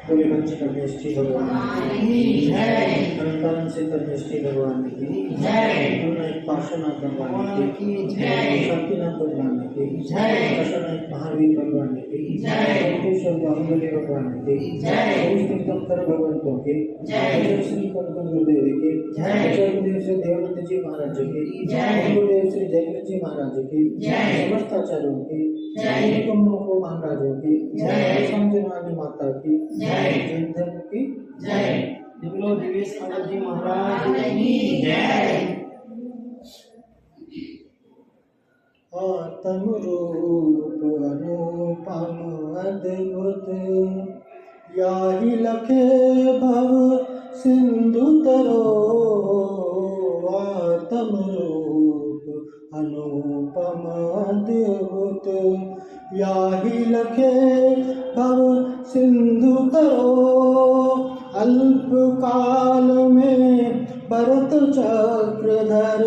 पूरे बच्चे परमेष्ठी भगवान की जय, अनंतानंद से परमेष्ठी भगवान की जय, गुरुनाथ पार्श्वनाथ भगवान की जय, शांतिनाथ भगवान की जय, दशनाथ महावीर भगवान की जय, वेंकटेश्वर बाहुबली भगवान की जय, तीर्थंकर भगवंतों की जय, श्री पद्म गुरुदेव की जय, गुरुदेव श्री देवानंद जी महाराज की जय, गुरुदेव श्री जयकृत जी महाराज की जय, समस्त आचार्यों की जय, को महाराजों की जय, समझवानी माता की जय, जैन धर्म की जय, बोलो देवेश कालज जी महाराज की जय। आत्म रूप अनुपम अद्भुत, याहि लखे भव सिंधु तरो, आत्म रूप अनुपम अद्भुत, याहि लखे भव सिंधु तरो, अल्प काल में भरत चक्रधर,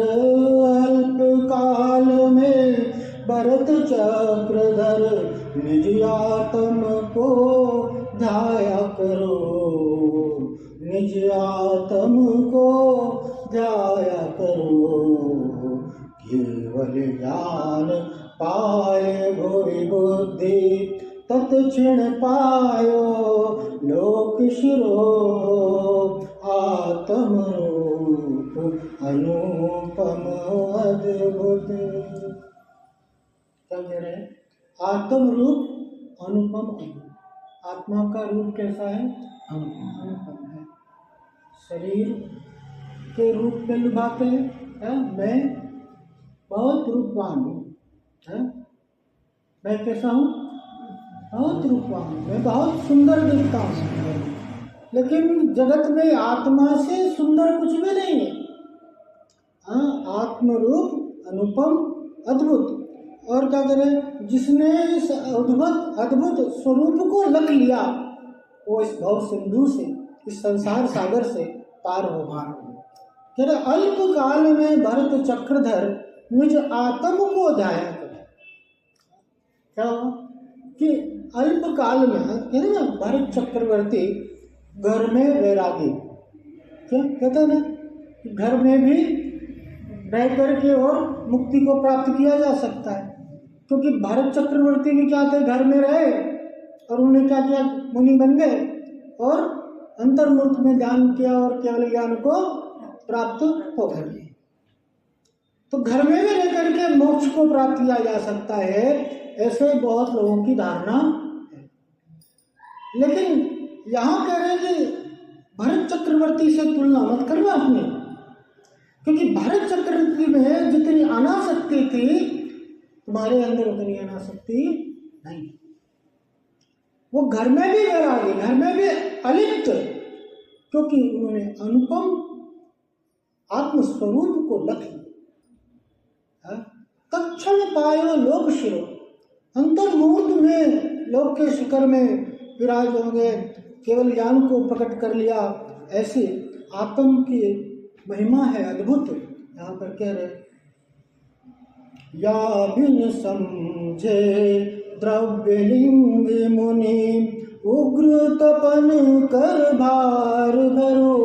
अल्प काल में भरत चक्रधर, निज आत्म को ध्याया करो, निज आत्म को ध्याया करो, केवल ज्ञान पाए भोरी बुद्धि, तत्क्षण पायो लोक शिरो, आत्म रूप अनुपम अद्भुत। क्या कह रहे हैं? आत्म रूप अनुपम अद्भुत। आत्मा का रूप कैसा है? अनुपम है। शरीर के रूप में लुभाते हैं, मैं बहुत रूपवान हूँ, मैं कैसा हूँ? बहुत रूपवान, मैं बहुत सुंदर दिखता हूँ, लेकिन जगत में आत्मा से सुंदर कुछ भी नहीं है। आत्म रूप अनुपम अद्भुत। और क्या करें? जिसने इस अद्भुत स्वरूप को लख लिया, वो इस भव सिंधु से, इस संसार सागर से पार हो गया। अल्प काल में भरत चक्रधर निज आत्म को ध्याया करे। क्या हुआ कि अल्प काल में कहते ना, भरत चक्रवर्ती घर में वैरागी, क्या कहते हैं ना, घर में भी रह करके और मुक्ति को प्राप्त किया जा सकता है। क्योंकि भरत चक्रवर्ती भी क्या थे, घर में रहे और उन्होंने क्या किया, मुनि बन गए और अंतर्मुख में ध्यान किया और केवल ज्ञान को प्राप्त हो गए। तो घर में भी रह करके मोक्ष को प्राप्त किया जा सकता है, ऐसे बहुत लोगों की धारणा है। लेकिन यहाँ कह रहे हैं कि भरत चक्रवर्ती से तुलना मत करना अपनी, क्योंकि भरत चक्रवर्ती में जितनी अनासक्ति थी, तुम्हारे अंदर उतनी अनासक्ति नहीं। वो घर में भी वैरागी, घर में भी अलिप्त, क्योंकि उन्होंने अनुपम आत्मस्वरूप को लख लिया। तत्क्षण पायो लोक शिरो, अंतर्मुहूर्त में लोक के शिखर में विराज होंगे, केवल ज्ञान को प्रकट कर लिया। ऐसी आत्म की महिमा है अद्भुत। यहाँ पर कह रहे, या बिन समझे द्रव्यलिंग मुनि, उग्र तपन कर भार भरो,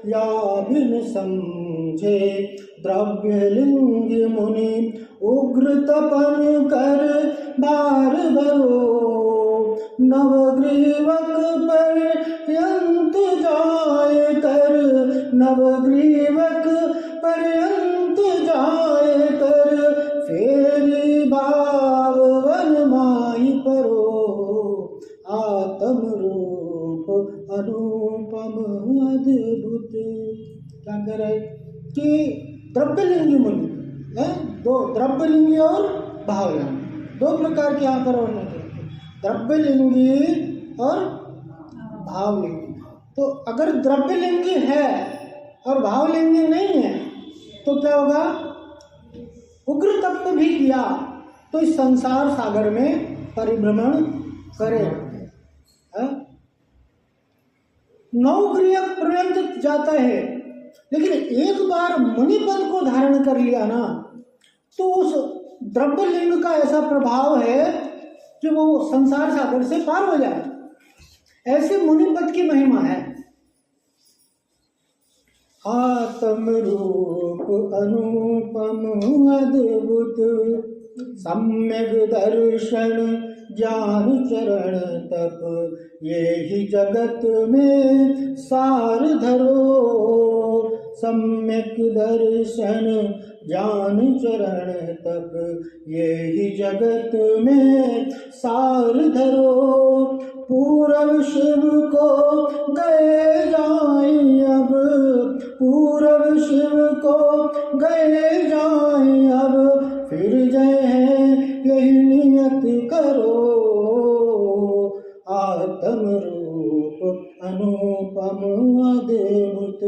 या बिन समझे द्रव्यलिंग मुनि, उग्र तपन कर भार भरो, नवग्रीवक पर्यंत जाय कर, नवग्रीवक पर्यंत जाय कर, फेरी भाव वन माही परो, आत्म रूप अनुपम अद्भुत। क्या कह रहे कि द्रव्यलिंगी मुनि है, दो द्रव्यलिंगी और भावलिंगी, दो प्रकार के यहाँ पर वर्णन करते, द्रव्यलिंगी और भावलिंगी। तो अगर द्रव्यलिंगी है और भावलिंगी नहीं है तो क्या होगा? उग्र तप भी किया तो इस संसार सागर में परिभ्रमण करेगा, नवग्रीव पर्यंत जाता है, लेकिन एक बार मुनि पद को धारण कर लिया ना, तो उस द्रव्य लिंग का ऐसा प्रभाव है कि वो संसार सागर से पार हो जाए, ऐसे मुनिपद की महिमा है। आत्म रूप अनुपम अद्भुत, सम्यक दर्शन ज्ञान चरण तप, ये ही जगत में सार धरो। सम्यक दर्शन ज्ञान चरण तप, ये ही जगत में सार धरो। पूरब शिव को गए जाएं अब, पूरब शिव को गए जाएं अब, फिर जय है यही नियत करो। आत्म रूप अनुपम अद्भुत,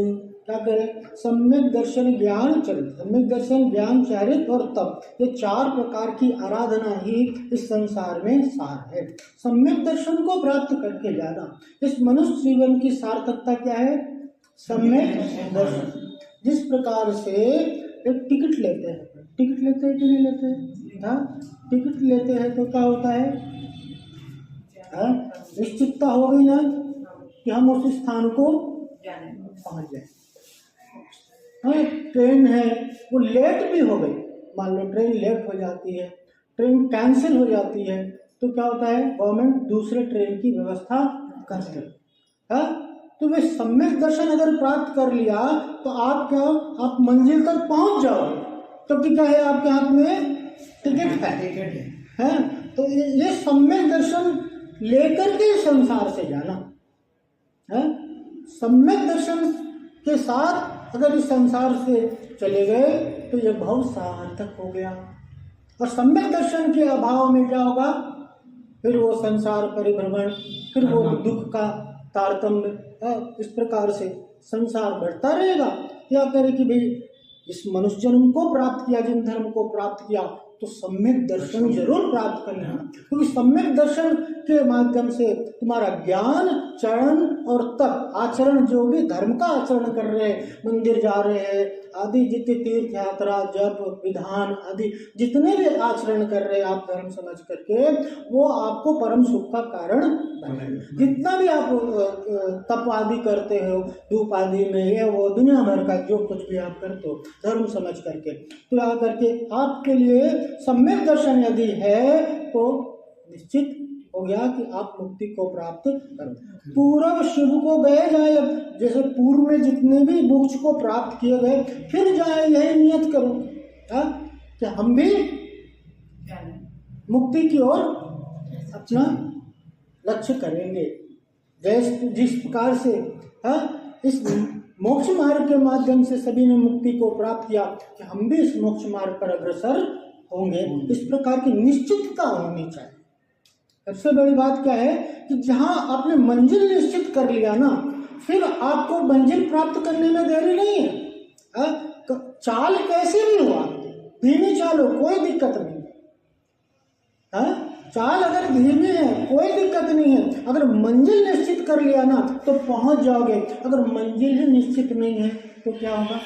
क्या करें? सम्यक दर्शन ज्ञान चरित, सम्यक दर्शन ज्ञान चरित और तप, ये 4 प्रकार की आराधना ही इस संसार में सार है। सम्यक दर्शन को प्राप्त करके जाना, इस मनुष्य जीवन की सार्थकता क्या है? सम्यक दर्शन। जिस प्रकार से एक टिकट लेते हैं, टिकट लेते हैं कि नहीं लेते हैं? हाँ, टिकट लेते हैं तो क्या होता है? हाँ, निश्चितता हो गई ना कि हम उस स्थान को पहुंच जाए। हाँ, ट्रेन है वो लेट भी हो गई, मान लो ट्रेन लेट हो जाती है, ट्रेन कैंसिल हो जाती है, तो क्या होता है? गवर्नमेंट दूसरे ट्रेन की व्यवस्था करती है। हाँ, तो वे सम्यक दर्शन अगर प्राप्त कर लिया तो आप क्या, आप मंजिल तक पहुंच जाओगे, तो क्या है? आपके हाथ में टिकट है। तो ये सम्यक दर्शन लेकर के संसार से जाना है। सम्यक दर्शन के साथ अगर इस संसार से चले गए तो ये बहुत सार्थक हो गया। और सम्यक दर्शन के अभाव में क्या होगा? फिर वो संसार परिभ्रमण, फिर वो दुख का तारतम्य, इस प्रकार से संसार बढ़ता रहेगा। या करे कि भाई इस मनुष्य जन्म को प्राप्त किया, जिन धर्म को प्राप्त किया, तो सम्यक दर्शन जरूर प्राप्त करना, क्योंकि सम्यक दर्शन के माध्यम से तुम्हारा ज्ञान, चरण और तप, आचरण, जो भी धर्म का आचरण कर रहे हैं, मंदिर जा रहे हैं आदि, जितने तीर्थ यात्रा, जप, विधान आदि जितने भी आचरण कर रहे हैं आप धर्म समझ करके, वो आपको परम सुख का कारण बनेगा। जितना भी आप तप आदि करते हो, धूप आदि में, ये वो दुनिया भर का जो कुछ भी आप करते हो धर्म समझ करके, तो आ करके आपके लिए सम्यक दर्शन यदि है तो निश्चित हो गया कि आप मुक्ति को प्राप्त करो। पूर्व शिव को गए जाए, अब जैसे पूर्व में जितने भी मोक्ष को प्राप्त किए गए, फिर जाए यही नियत करो कि हम भी मुक्ति की ओर अपना लक्ष्य करेंगे। जैसे जिस प्रकार से इस मोक्ष मार्ग के माध्यम से सभी ने मुक्ति को प्राप्त किया, कि हम भी इस मोक्ष मार्ग पर अग्रसर होंगे, इस प्रकार की निश्चितता होनी चाहिए। सबसे बड़ी बात क्या है कि जहां आपने मंजिल निश्चित कर लिया ना, फिर आपको मंजिल प्राप्त करने में देरी नहीं है। चाल कैसे भी हुआ, धीमी चाल हो, कोई दिक्कत नहीं है। चाल अगर धीमी है कोई दिक्कत नहीं है, अगर मंजिल निश्चित कर लिया ना तो पहुंच जाओगे। अगर मंजिल ही निश्चित नहीं है तो क्या होगा?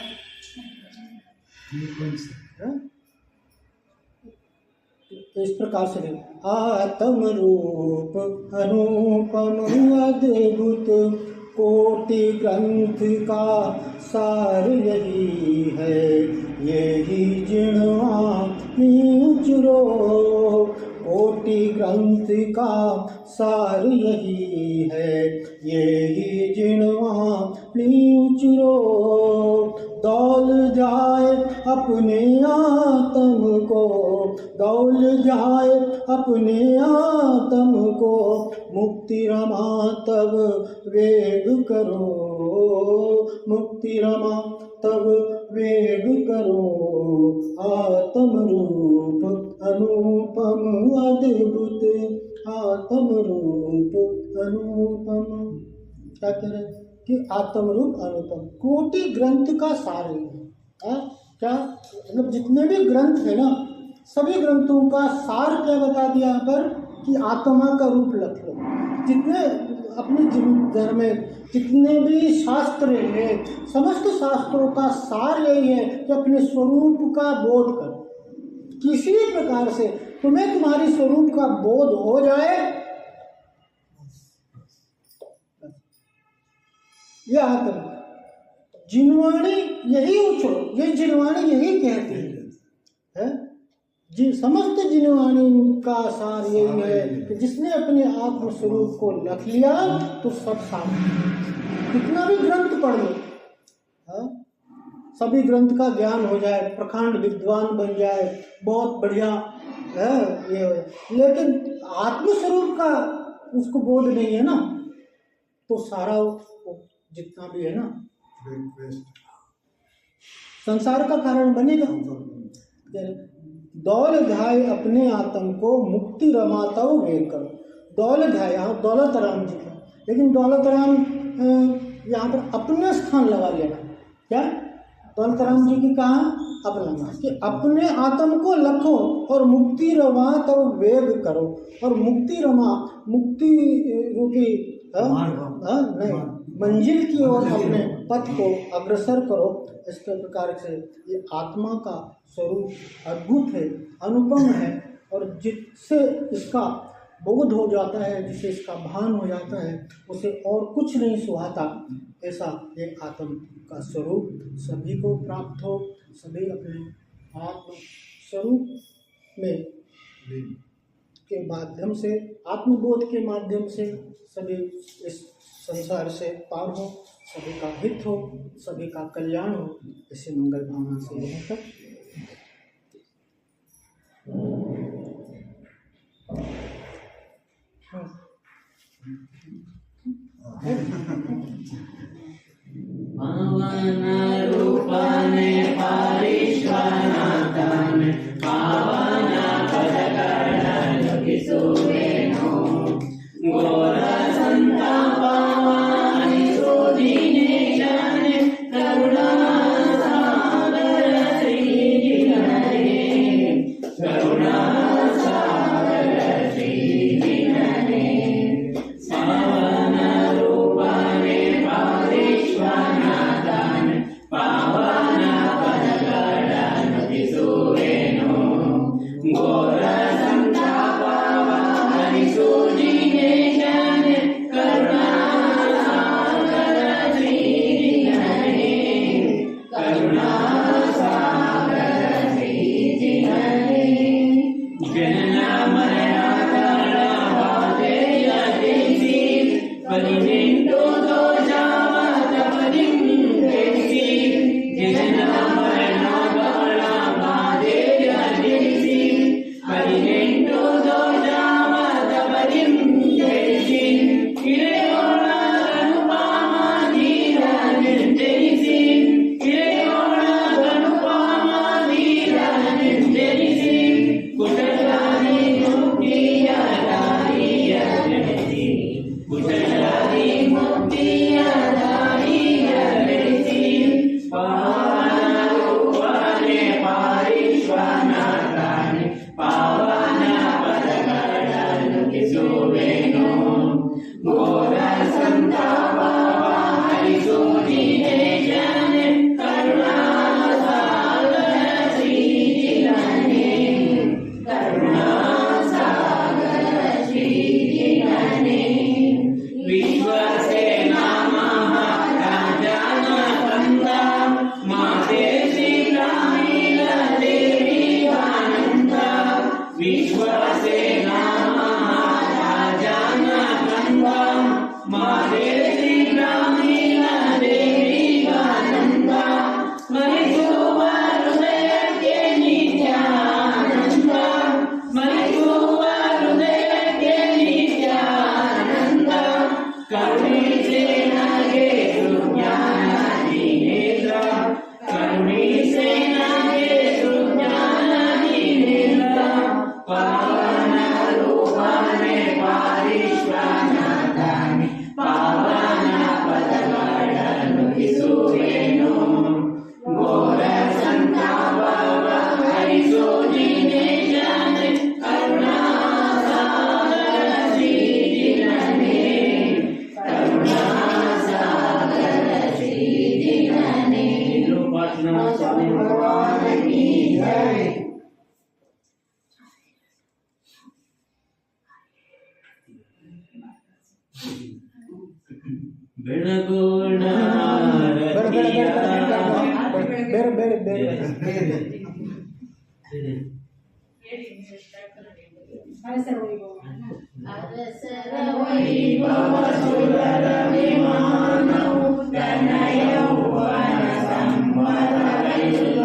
इस प्रकार से आत्म रूप अनुपम अद्भुत, कोटि ग्रंथ का सार यही है, यही जिणवा नीचरो। कोटि ग्रंथ का सार यही है, यही जिणवा नीचरो। दौल जाए अपने आत्म को, दौल जाए अपने आत्म को, मुक्ति रमा तब वेग करो, मुक्ति रमा तब वेग करो। आत्म रूप अनुपम अद्भुत, आत्म रूप अनुपम, क्या कह रहे हैं कि आत्म रूप अनुपम, कोटि ग्रंथ का सार है। क्या मतलब जितने भी ग्रंथ है ना, सभी ग्रंथों का सार क्या बता दिया यहाँ पर कि आत्मा का रूप रख लो। जितने अपने धर्म में जितने भी शास्त्र हैं, समस्त शास्त्रों का सार यही है कि अपने स्वरूप का बोध करो, किसी प्रकार से तुम्हें तुम्हारी स्वरूप का बोध हो जाए, यह आत्म जिनवाणी यही उछो, ये जिनवाणी यही कहती है, समस्त जिनवाणी का सार यही है कि जिसने अपने आत्म स्वरूप को लख लिया तो सब सामने। कितना भी ग्रंथ पढ़ लो, सभी ग्रंथ का ज्ञान हो जाए, प्रखंड विद्वान बन जाए, बहुत बढ़िया है ये, लेकिन आत्मस्वरूप का उसको बोध नहीं है ना, तो सारा जितना भी है ना संसार का कारण बनेगा। दौल ध्याय अपने आत्म को मुक्ति रमाताओ वेग करो। दौल ध्याय यहाँ दौलत राम जी का, लेकिन दौलत राम यहाँ पर अपने स्थान लगा लेना। क्या दौलत राम जी की कहा अपना कि अपने आत्म को लखो और मुक्ति रमा तब वेग करो, और मुक्ति रमा मुक्ति रूपी नहीं मंजिल की ओर अपने पथ को अग्रसर करो। इस प्रकार से ये आत्मा का स्वरूप अद्भुत है, अनुपम है, और जिससे इसका बोध हो जाता है, जिसे इसका भान हो जाता है, उसे और कुछ नहीं सुहाता। ऐसा एक आत्म का स्वरूप सभी को प्राप्त हो, सभी अपने आत्म स्वरूप में के माध्यम से, आत्मबोध के माध्यम से सभी इस संसार से पार हो, सभी का हित हो, सभी का कल्याण हो। इसे मंगल भावना से यहीं तक। पावन रूपाने पारिश्वनाथाने पावन पदकर्णन किशोरेनो घोर संतापानि सोदिने जाने करुणा सागर श्रीजिनने करुणा सागर श्रीजिनने पावन रूपाने पारिश्वनाथाने पावन पदकर्णन किशोरेनो घोर संतापानि सोदिने जाने करुणा सागर श्रीजिनने करुणा सागर श्रीजिनने जनना मरणा काला बाधे यतिसी परिनिष्ठो दोषावत परिनिष्ठेसी जनना मरणा काला बाधे यतिसी परिनिष्ठो दोषावत परिनिष्ठेसी किरेयोला अनुपमा धीरा निर्जनिसी किरेयोला अनुपमा धीरा निर्जनिसी कुशलानि मुक्तिया दारिया जनिसी कुशलानि मुक्तिया दारिया जनिसी पावन रूपाने पारिश्वनाथाने पावन पदकर्णन किशोरेनो घोर संतापानि सोदिने जाने करुणा सागर श्रीजिनने करुणा सागर श्रीजिनने विश्वसेना महाराजन कंदा माते श्रीरामीला देवी आनंदा विश्वसेना महाराजन कंदा माते श्रीरामीला देवी आनंदा मरिसुवा हृदय के नित्यानंदा मरिसुवा हृदय के नित्यानंदा करुणीसे नगे सुज्ञानादि नेत्र करुणीसे नगे सुज्ञानादि नेत्र पावन रूपाने पारिश्वनाथाने पावन पदकर्णन किशोरेनो घोर संतापानि सोदिने जाने करुणा सागर श्रीजिनने करुणा सागर श्रीजिनने। स्वामी भगवान की जय। ಬೆಳಗೋಣ ರತಿಯ ಬೇರೆ ಬೇರೆ ಬೇರೆ ಅರಸರ ವೈಭವ ಸುರರ ವಿಮಾನವು ತನಯೌವನ ಸಂವರವಿಲ್ಲ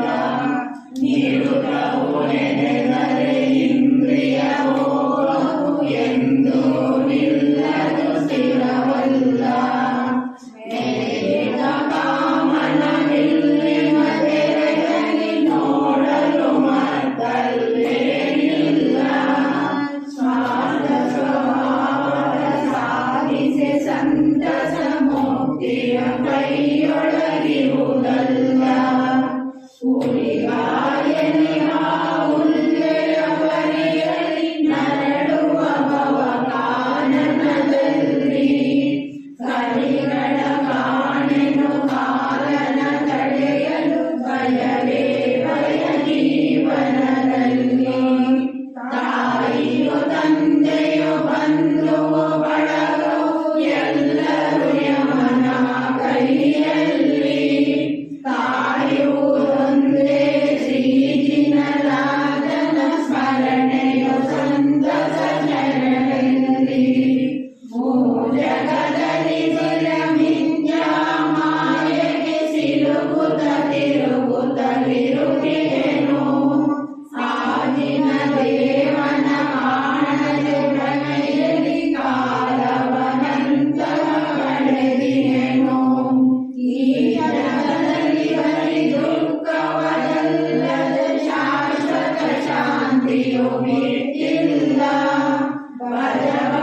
ನಿರುತವು ನೆನೆದರೆ ಇಂದ್ರಿಯ ಭೋಗವು ಎಂದೂ ನಿಲ್ಲದು ಸ್ಥಿರವಲ್ಲ ಮೇಲಿದ ಕಾಮನ ನಿಲ್ಲಿನ ತೆರೆಯಲಿ ನೋಡಲು ಮತ್ತಲ್ಲೇನಿಲ್ಲ ಸ್ವಾರ್ಥ ಸ್ವಭಾವದ ಸಾಧಿಸಿ ಸಂತಸ ಮುಕ್ತಿಯ ಕೈಯೊಳಗಿರುವುದಲ್ಲ ಉಳಿಗಾಯಲಿ ಉಲ್ಲೆಯ ಪರಿಯಲಿ ನರಳುವ ಭವಕಾನನದಲ್ಲಿ ಕಲಿಗಳ ಕಾಣೆನು ಕಾಲನ ತಡೆಯಲು ಭಯವೇ ಭಯ ಜೀವನದಲ್ಲಿ ತಾಯಿಯು ತಂದೆಯು ಬಂಧುವು ಬಳಗವು ಎಲ್ಲರೂ ಯಮನ ಕೈಯಲ್ಲಿ ಕಾಯುವುದೊಂದೇ ಶ್ರೀಜಿನರಾಜನ ಸ್ಮರಣೆಯು ಸಂತಸ ಶರಣೆಯಲ್ಲಿ ಜಗದಲ್ಲಿ ಮಿಥ್ಯಾ ಮಾಯೆಗೆ ಸಿಲುಕುತ್ತ ತಿರುಗುತ್ತಲಿರುತ್ತೇನು ಆಗಿನ ದೇವನ ಕಾಣದೆ ಭ್ರಮೆಯಲ್ಲಿ ಕಾಲವನಂತರ ಕಳೆದಿಯೇನು ಈ ಜಗದಲ್ಲಿ ಬರೀ ದುಃಖವಲ್ಲದ ಶಾಶ್ವತ ಶಾಂತಿಯು ಬಿಟ್ಟಿಲ್ಲ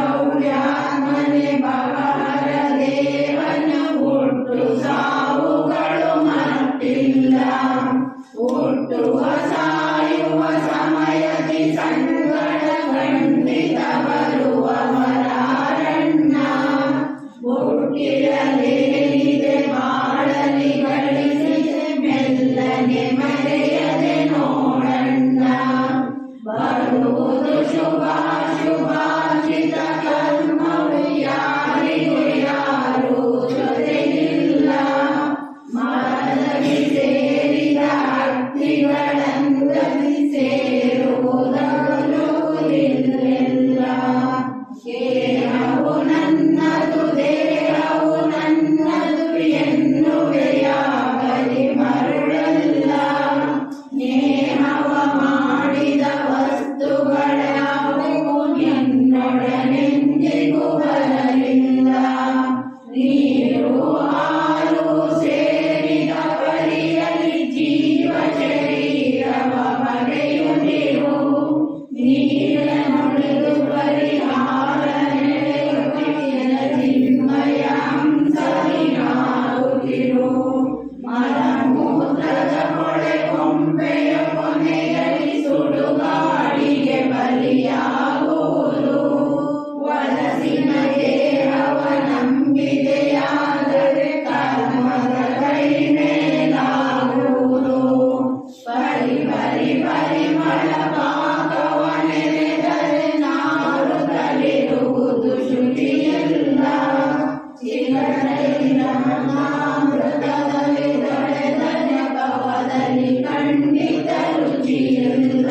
ಭಜಬಹುಯಾತ್ಮನೆ ಭವಹರ ದೇವನ ಹುಟ್ಟು ಸಾವುಗಳು ಮತ್ತಿಲ್ಲ ಹುಟ್ಟುವ ಸಾಯುವ ಸಮಯದಿ ಸಂಗಡ ಖಂಡಿತ ಬರುವ ಮರಾರಣ್ಣ ಹುಟ್ಟಿರಲೇನಿದೆ ಬಾಳಲಿ ಗಳಿಸಿದೆ ಮೆಲ್ಲನೆ ಮರೆಯದೆ ನೋಡಣ್ಣ ಬರುವುದು ಶುಭಾಶುಭಾಷಿತ ಕರ್ಮವು ಯಾರಿಗೂ ಯಾರೂ ಜೊತೆಗಿಲ್ಲ ಮರದಲ್ಲಿ ಸೇರಿದ ಹಕ್ಕಿಗಳಂದಲ್ಲಿ ಸೇರುವುದಲ್ಲ ದೇಹವು ನನ್ನದು ದೇಹವು ನನ್ನದು ಎನ್ನುವೆಯಾಗಲಿ ಮರುಳಲ್ಲ ನೇಹವ ಮಾಡಿದ ವಸ್ತುಗಳಾವು ನಿನ್ನೊಡನೆಂದಿಗೂ ಬರಲಿಲ್ಲ ನೀರು ಹಾಲು ಸೇರಿದ ಪರಿಯಲಿ ಜೀವ ಶರೀರವ ಬಗೆಯುತ್ತಿರು ನೀರ ನುಡಿದು ಪರಿಹಾರ ನೆಲೆಯುತ್ತಿನ ಚಿನ್ಮಯ ಹಂಸವಿನಾಗುತ್ತಿರು ಮಲಮೂತ್ರದ ಕೊಳೆ ಕೊಂಬೆಯ ಕೊನೆಯಲ್ಲಿ ಸುಡುಗಾಡಿಗೆ ಬಲಿಯಾಗುವುದು ವಲಸಿನ ದೇಹವ ನಂಬಿದೆಯಾದರೆ ಕರ್ಮದ ಕೈ ಮೇಲಾಗುವುದು ಪರಿಮಳ ಪಾಕವನೆರೆದರೆ ನಾರು ತಲಿರುವುದು ಶುಚಿಯಲ್ಲ ಚಿಲನೆಯ ಅಮೃತದಲ್ಲಿ ದೊರೆದ ಜಗವದಲ್ಲಿ ಖಂಡಿತ ರುಚಿಯಿಲ್ಲ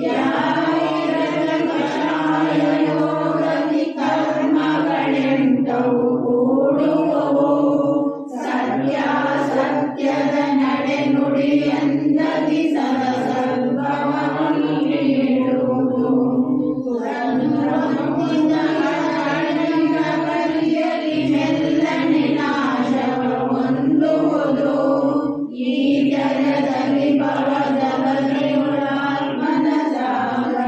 ಮಿಥ್ಯಾಯಿರದ ಕಷಾಯ ಯೋಗದಿ ಕರ್ಮಗಳೆಂಟವು ಕೂಡುವವು ಸತ್ಯದ ನಡೆ ನುಡಿಯಂದದಿ ಸದಸದ್ಭವವನ್ನು ನೀಡುವುದು ಕರಿಯಲಿ ಮೆಲ್ಲನೆ ನಾಶವ ಹೊಂದುವುದು ಈ ಜಗದಲ್ಲಿ ಭವದ ಬಗೆಯುಳಾತ್ಮನ ಸಾಗರ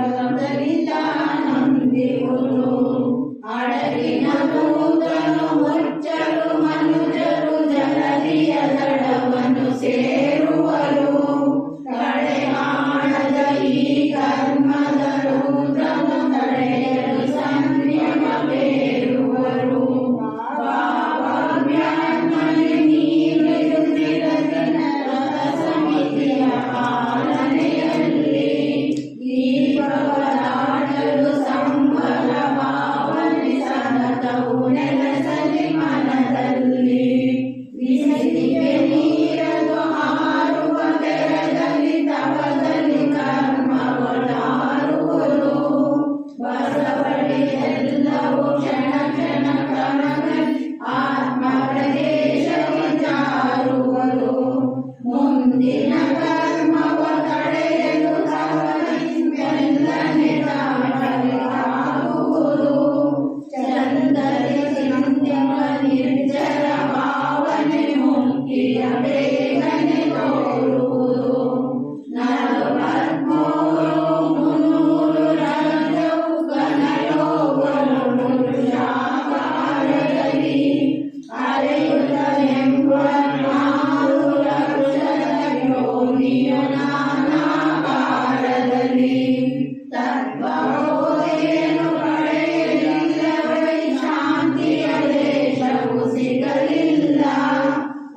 ತತ್ವಬೋಧೆಯನ್ನು ಪಡೆಯಲಿಲ್ಲವೇ ಶಾಂತಿಯ ದೇಶವು ಸಿಗಲಿಲ್ಲ.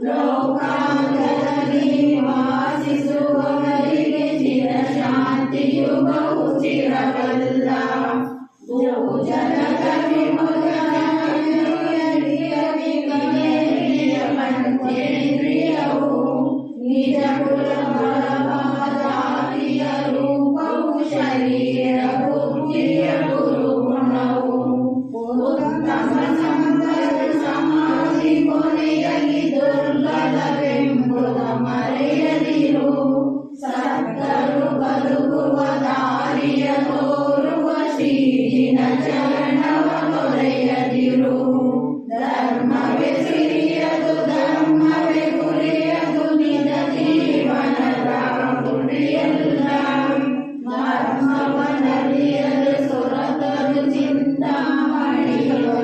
ಲೋಕಾಂತದಲ್ಲಿ ವಾಸಿಸುವವರಿಗೆ ಚಿರಶಾಂತಿಯು ಬಹು ಚಿರವಲ್ಲ. ಭೂಜಲದ ಪಂಚೇಂದ್ರಿಯವು ನಿಜ ಗುಣಬಲವಾದಾದಿಯ ರೂಪವು ಶರೀರ ಬುದ್ಧಿಯ ಗುರುಗುಣವು. ಉತ್ತಮ ಸಂಪದ ಸಮಾಧಿ ಕೊನೆಯಲ್ಲಿ ದುರ್ಬಲವೆಂಬುದ ಮರೆಯದಿರು. ಸತ್ತರು ಬದುಕುವ ದಾರಿಯ ತೋರುವ ಶ್ರೀಜಿನ ಚರಣವ ತೊರೆಯದಿರು. ಧರ್ಮವೇ ಸಿರಿಯದು ಧರ್ಮವೇ ಗುರಿಯದು ನಿಜ ಜೀವನದ ಗುರಿಯಲ್ಲ. ಮರ್ಮವನರಿಯಲು ಸುರತರು ಚಿಂತಾಮಣಿಗಳು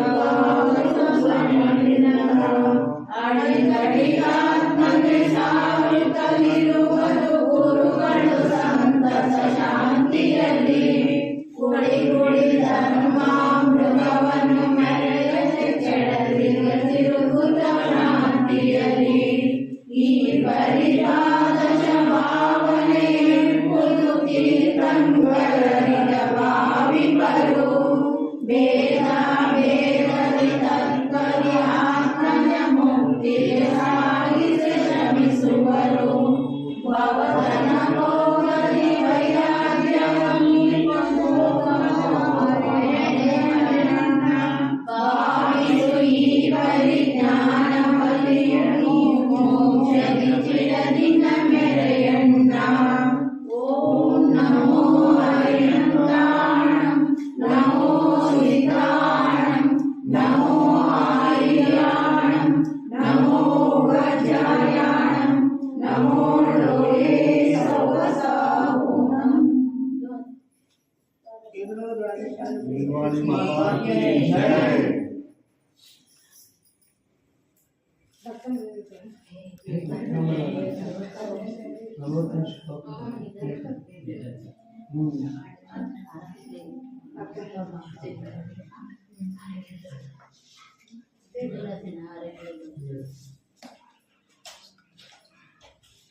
ಅಡಿಗಡಿಗಾತ್ಮಗೆ ಸಾರುತ್ತಲಿರುವುದು ಗುರುಗಳು ಸಂತಸ ಶಾಂತಿಯಲ್ಲಿ. ಕುಡಿ ಕುಡಿ ಧರ್ಮಾಮೃತವನ್ನು ಮೆರೆಯದೆ ಕೆಡಲಿರುವ ತಿರುಗುತ್ತ ಶಾಂತಿಯಲ್ಲಿ. ಈ ಪರಿಪಾದಶ ಭಾವನೆ ಎಂಬುದು ತೀರ್ಥಂಕರರಿಗ ಭಾವಿಪರು. ಭೇದ ಭೇದದಿ ತತ್ಪರಿ ಆತ್ಮಜ ಮುಕ್ತಿಗೆ ಸಾಗಿಸಿ ಶ್ರಮಿಸುವರು. ಭವದನ ಭೋಗದಿ ಭಾವಿಸು ಈ ಪರಿಜ್ಞಾನವಲ್ಲಿಯೂ ಮೋಕ್ಷದಿ ಚಿರದಿನ ಮೆರೆಯಣ್ಣ. ಓಂ ನಮೋ ಹರಿಣಾಣಂ ನಮೋ ಸೀತಾಣಂ ನಮೋ ಆರ್ಯಾಣಂ ನಮೋ ವಜ್ರಾಯಾಣಂ ನಮೋ ಲೋಕೆ ಸೌವಸಾಹುಣಂ. निर्वाणी माता की जय।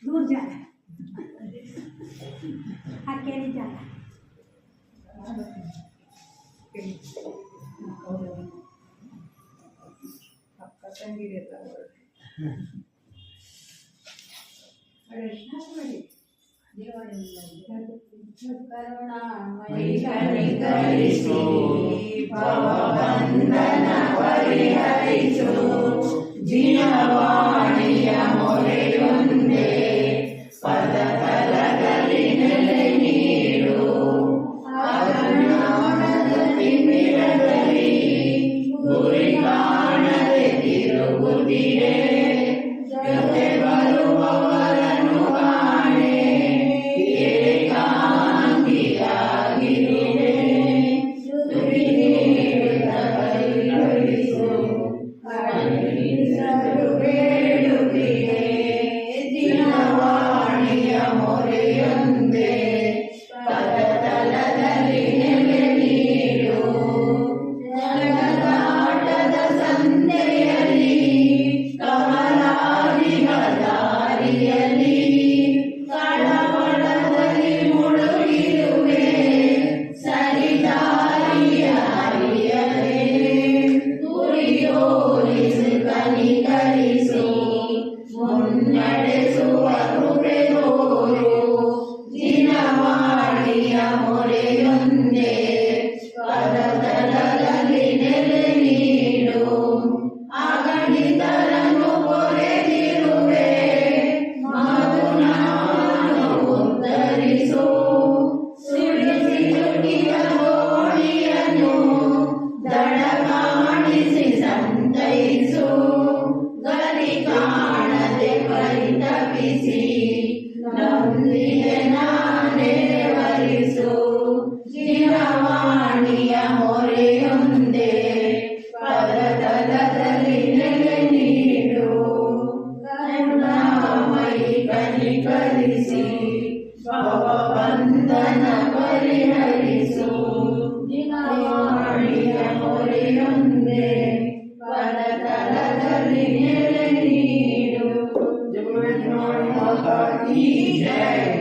दूर जाना अकेले जाना आपका संगी रहता है ಕರುಣಾಮಯಿ ಕನಿಕರಿಸು ಭವಬಂಧನ ಪರಿಹರಿಸು. ಜಿನವಾಣಿಯ ಮೊರೆಯೊಂದೇ ಪದತಲದಲ್ಲಿ ನೆಲೆ ನೀಡು. ಅರುಣಾನದ ತಿಮಿರದಲ್ಲಿ ಗುರಿ ಕಾಣದೆ ತಿರುಗುತ್ತಿದೆ. ಜೊತೆ ಬರುವವರನ್ನು ಕಾಣೆ ಏಕಾಂಗಿಯಾಗಿರುವೆ. ನುಡಿ ನೀಡುತ್ತ ಕೈಗೊಳಿಸು ಕರುಣಿಸಲು ಬೇಡುತ್ತಿದೆ. ದಿನವಾಣಿಯ ಮೊರೆಯೊಂದೇ की जय।